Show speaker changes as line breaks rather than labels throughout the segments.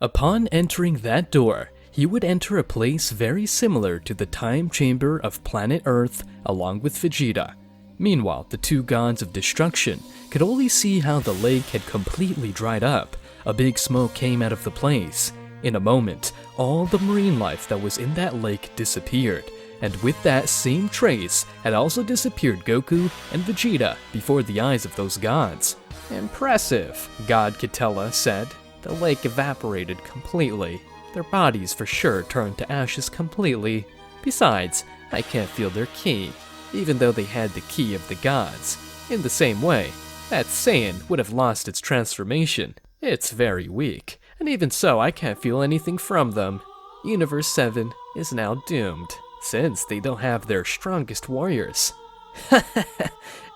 Upon entering that door, he would enter a place very similar to the time chamber of planet Earth along with Vegeta. Meanwhile, the two gods of destruction could only see how the lake had completely dried up. A big smoke came out of the place. In a moment, all the marine life that was in that lake disappeared, and with that same trace had also disappeared Goku and Vegeta before the eyes of those gods. "Impressive," God Kitella said. "The lake evaporated completely. Their bodies for sure turned to ashes completely. Besides, I can't feel their ki, even though they had the ki of the gods. In the same way, that Saiyan would have lost its transformation. It's very weak, and even so I can't feel anything from them. Universe 7 is now doomed, since they don't have their strongest warriors."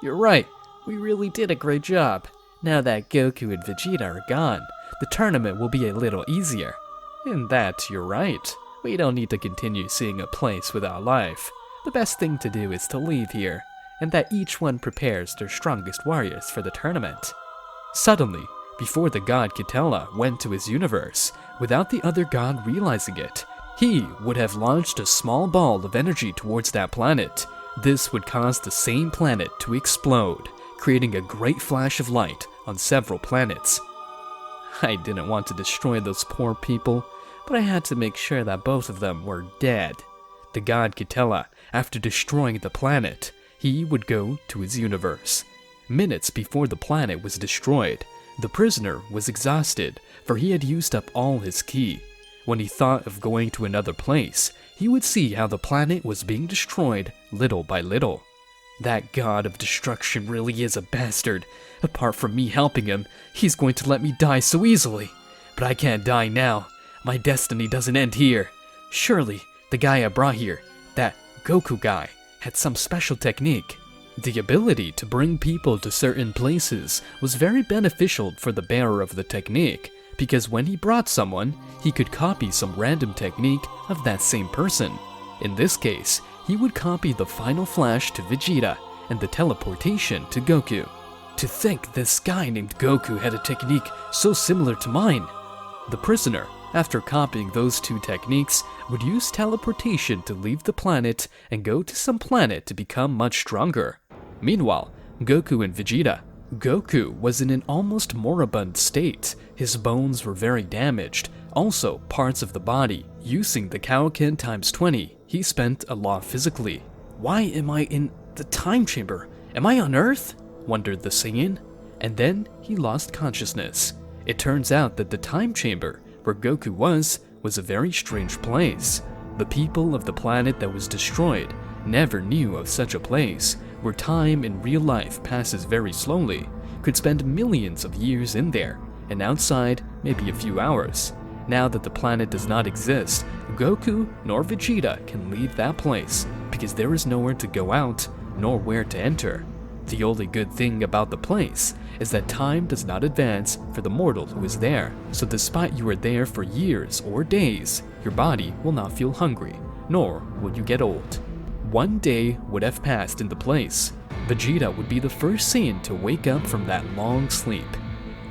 "You're right, we really did a great job. Now that Goku and Vegeta are gone, the tournament will be a little easier." "In that, you're right. We don't need to continue seeing a place without life. The best thing to do is to leave here, and that each one prepares their strongest warriors for the tournament." Suddenly, before the god Kitella went to his universe, without the other god realizing it, he would have launched a small ball of energy towards that planet. This would cause the same planet to explode, creating a great flash of light on several planets. I didn't want to destroy those poor people, but I had to make sure that both of them were dead. The god Kitella, after destroying the planet, he would go to his universe. Minutes before the planet was destroyed, the prisoner was exhausted, for he had used up all his ki. When he thought of going to another place, he would see how the planet was being destroyed little by little. That god of destruction really is a bastard. Apart from me helping him, he's going to let me die so easily. But I can't die now. My destiny doesn't end here. Surely, the guy I brought here, that Goku guy, had some special technique. The ability to bring people to certain places was very beneficial for the bearer of the technique, because when he brought someone, he could copy some random technique of that same person. In this case, he would copy the final flash to Vegeta and the teleportation to Goku. To think this guy named Goku had a technique so similar to mine. The prisoner, after copying those two techniques, would use teleportation to leave the planet and go to some planet to become much stronger. Meanwhile, Goku and Vegeta. Goku was in an almost moribund state. His bones were very damaged, also parts of the body. Using the Kaioken times 20, he spent a lot physically. "Why am I in the time chamber? Am I on Earth?" wondered the Saiyan. And then he lost consciousness. It turns out that the time chamber, where Goku was a very strange place. The people of the planet that was destroyed never knew of such a place, where time in real life passes very slowly, could spend millions of years in there, and outside maybe a few hours. Now that the planet does not exist, Goku nor Vegeta can leave that place, because there is nowhere to go out, nor where to enter. The only good thing about the place is that time does not advance for the mortal who is there, so despite you are there for years or days, your body will not feel hungry, nor will you get old. One day would have passed in the place. Vegeta would be the first Saiyan to wake up from that long sleep.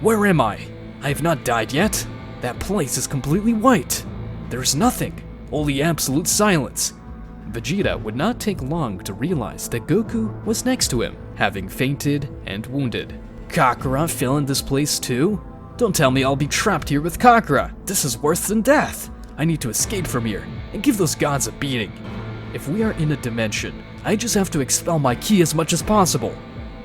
"Where am I? I have not died yet. That place is completely white. There's nothing, only absolute silence." Vegeta would not take long to realize that Goku was next to him, having fainted and wounded. "Kakura fell in this place too? Don't tell me I'll be trapped here with Kakura. This is worse than death. I need to escape from here and give those gods a beating. If we are in a dimension, I just have to expel my ki as much as possible."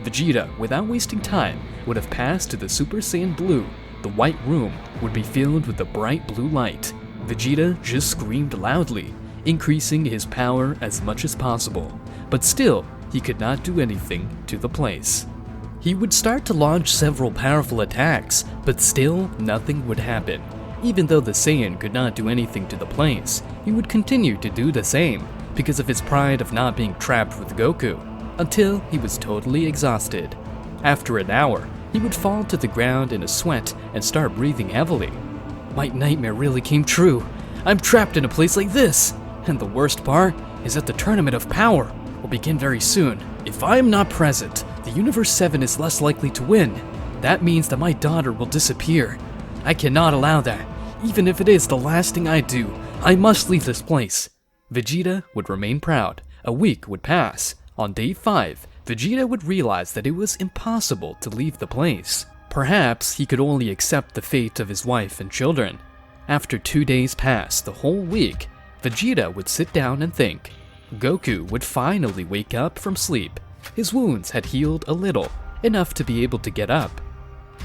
Vegeta, without wasting time, would have passed to the Super Saiyan Blue. The white room would be filled with a bright blue light. Vegeta just screamed loudly, increasing his power as much as possible, but still, he could not do anything to the place. He would start to launch several powerful attacks, but still nothing would happen. Even though the Saiyan could not do anything to the place, he would continue to do the same, because of his pride of not being trapped with Goku, until he was totally exhausted. After an hour, he would fall to the ground in a sweat and start breathing heavily. My nightmare really came true. I'm trapped in a place like this, and the worst part is that the Tournament of Power will begin very soon. If I am not present, the Universe 7 is less likely to win. That means that my daughter will disappear. I cannot allow that. Even if it is the last thing I do, I must leave this place. Vegeta would remain proud. A week would pass. On day 5, Vegeta would realize that it was impossible to leave the place. Perhaps he could only accept the fate of his wife and children. After 2 days passed, the whole week, Vegeta would sit down and think. Goku would finally wake up from sleep. His wounds had healed a little, enough to be able to get up.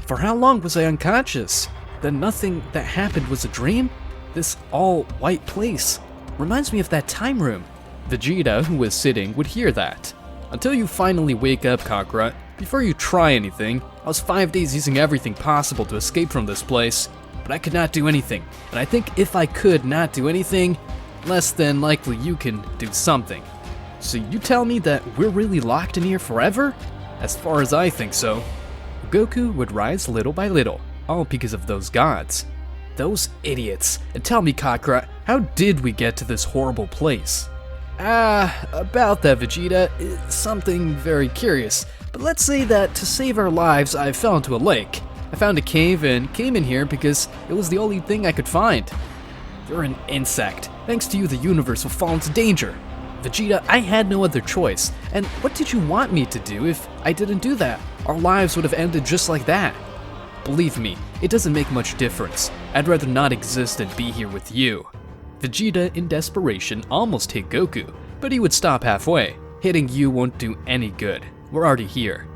For how long was I unconscious? Then nothing that happened was a dream? This all-white place reminds me of that time room. Vegeta, who was sitting, would hear that. Until you finally wake up, Kakarot. Before you try anything, I was 5 days using everything possible to escape from this place, but I could not do anything. And I think if I could not do anything, less than likely you can do something. So you tell me that we're really locked in here forever? As far as I think so. Goku would rise little by little, all because of those gods. Those idiots. And tell me, Kakarot, how did we get to this horrible place? About that, Vegeta, it's something very curious. But let's say that to save our lives, I fell into a lake. I found a cave and came in here because it was the only thing I could find. You're an insect. Thanks to you, the universe will fall into danger. Vegeta, I had no other choice. And what did you want me to do if I didn't do that? Our lives would have ended just like that. Believe me, it doesn't make much difference. I'd rather not exist than be here with you. Vegeta, in desperation, almost hit Goku, but he would stop halfway. Hitting you won't do any good. We're already here.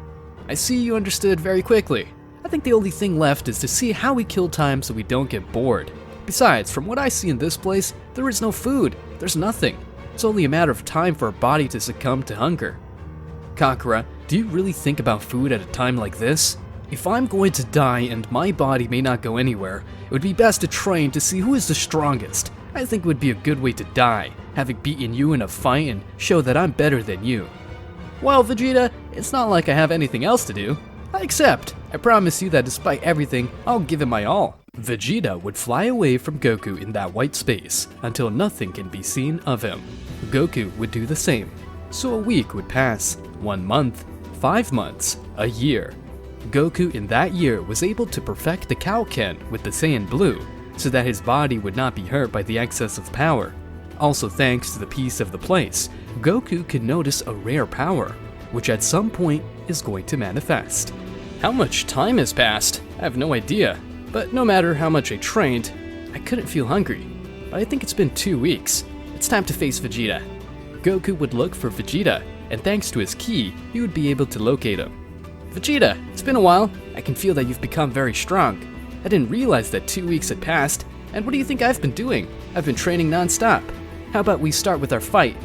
I see you understood very quickly. I think the only thing left is to see how we kill time so we don't get bored. Besides, from what I see in this place, there is no food. There's nothing. It's only a matter of time for our body to succumb to hunger. Kakarot, do you really think about food at a time like this? If I'm going to die and my body may not go anywhere, it would be best to train to see who is the strongest. I think it would be a good way to die, having beaten you in a fight and show that I'm better than you. Well, Vegeta, it's not like I have anything else to do. I accept. I promise you that despite everything, I'll give it my all. Vegeta would fly away from Goku in that white space until nothing can be seen of him. Goku would do the same. So a week would pass, 1 month, 5 months, a year. Goku in that year was able to perfect the Kaioken with the Saiyan Blue, so that his body would not be hurt by the excess of power. Also thanks to the peace of the place, Goku could notice a rare power, which at some point is going to manifest. How much time has passed? I have no idea, but no matter how much I trained, I couldn't feel hungry. But I think it's been 2 weeks. It's time to face Vegeta. Goku would look for Vegeta, and thanks to his ki, he would be able to locate him. Vegeta, it's been a while. I can feel that you've become very strong. I didn't realize that 2 weeks had passed, and what do you think I've been doing? I've been training non-stop. How about we start with our fight?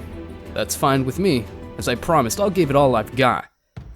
That's fine with me. As I promised, I'll give it all I've got.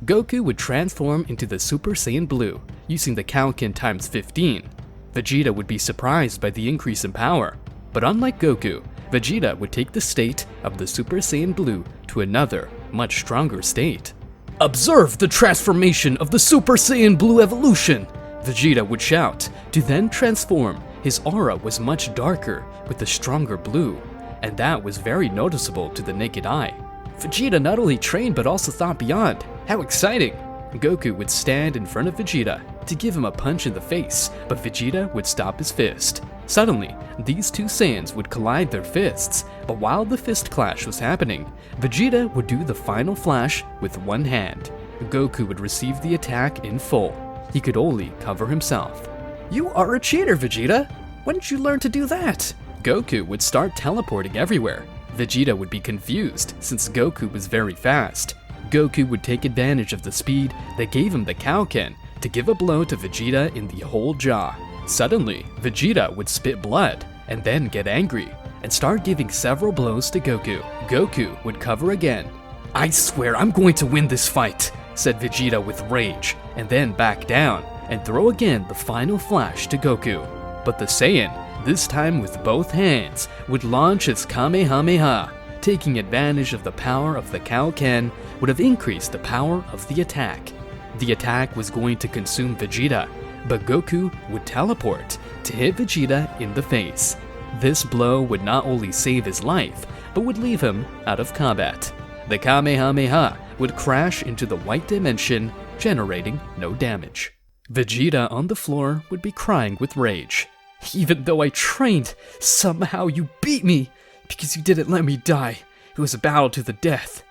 Goku would transform into the Super Saiyan Blue, using the Kaioken times 15. Vegeta would be surprised by the increase in power, but unlike Goku, Vegeta would take the state of the Super Saiyan Blue to another, much stronger state. Observe the transformation of the Super Saiyan Blue evolution! Vegeta would shout. To then transform, his aura was much darker with a stronger blue, and that was very noticeable to the naked eye. Vegeta not only trained but also thought beyond. How exciting! Goku would stand in front of Vegeta to give him a punch in the face, but Vegeta would stop his fist. Suddenly, these two Saiyans would collide their fists, but while the fist clash was happening, Vegeta would do the final flash with one hand. Goku would receive the attack in full. He could only cover himself. You are a cheater, Vegeta! When did you learn to do that? Goku would start teleporting everywhere. Vegeta would be confused since Goku was very fast. Goku would take advantage of the speed that gave him the Kaioken to give a blow to Vegeta in the whole jaw. Suddenly, Vegeta would spit blood and then get angry and start giving several blows to Goku. Goku would cover again. I swear I'm going to win this fight, said Vegeta with rage, and then back down and throw again the final flash to Goku. But the Saiyan, this time with both hands, would launch his Kamehameha. Taking advantage of the power of the Kaioken would have increased the power of the attack. The attack was going to consume Vegeta, but Goku would teleport to hit Vegeta in the face. This blow would not only save his life, but would leave him out of combat. The Kamehameha would crash into the white dimension, generating no damage. Vegeta on the floor would be crying with rage. Even though I trained, somehow you beat me, because you didn't let me die. It was a battle to the death.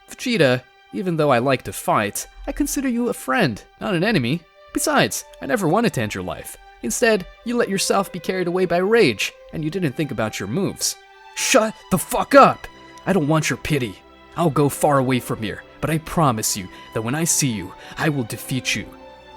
Vegeta, even though I like to fight, I consider you a friend, not an enemy. Besides, I never wanted to end your life. Instead, you let yourself be carried away by rage, and you didn't think about your moves. Shut the fuck up! I don't want your pity. I'll go far away from here, but I promise you that when I see you, I will defeat you.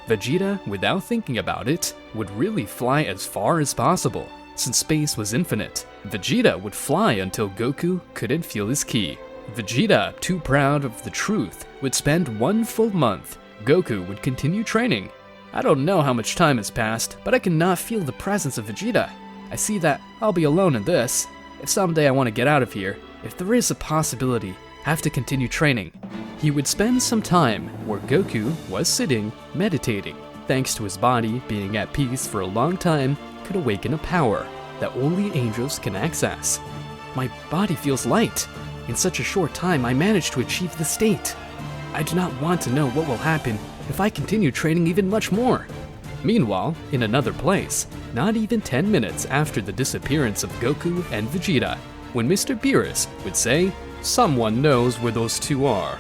Vegeta, without thinking about it, would really fly as far as possible. Since space was infinite, Vegeta would fly until Goku couldn't feel his ki. Vegeta, too proud of the truth, would spend 1 full month. Goku would continue training. I don't know how much time has passed, but I cannot feel the presence of Vegeta. I see that I'll be alone in this. If someday I want to get out of here, if there is a possibility, I have to continue training. He would spend some time where Goku was sitting, meditating. Thanks to his body being at peace for a long time, could awaken a power that only angels can access. My body feels light. In such a short time, I managed to achieve the state. I do not want to know what will happen if I continue training even much more. Meanwhile, in another place, not even 10 minutes after the disappearance of Goku and Vegeta, when Mr. Beerus would say, "Someone knows where those two are."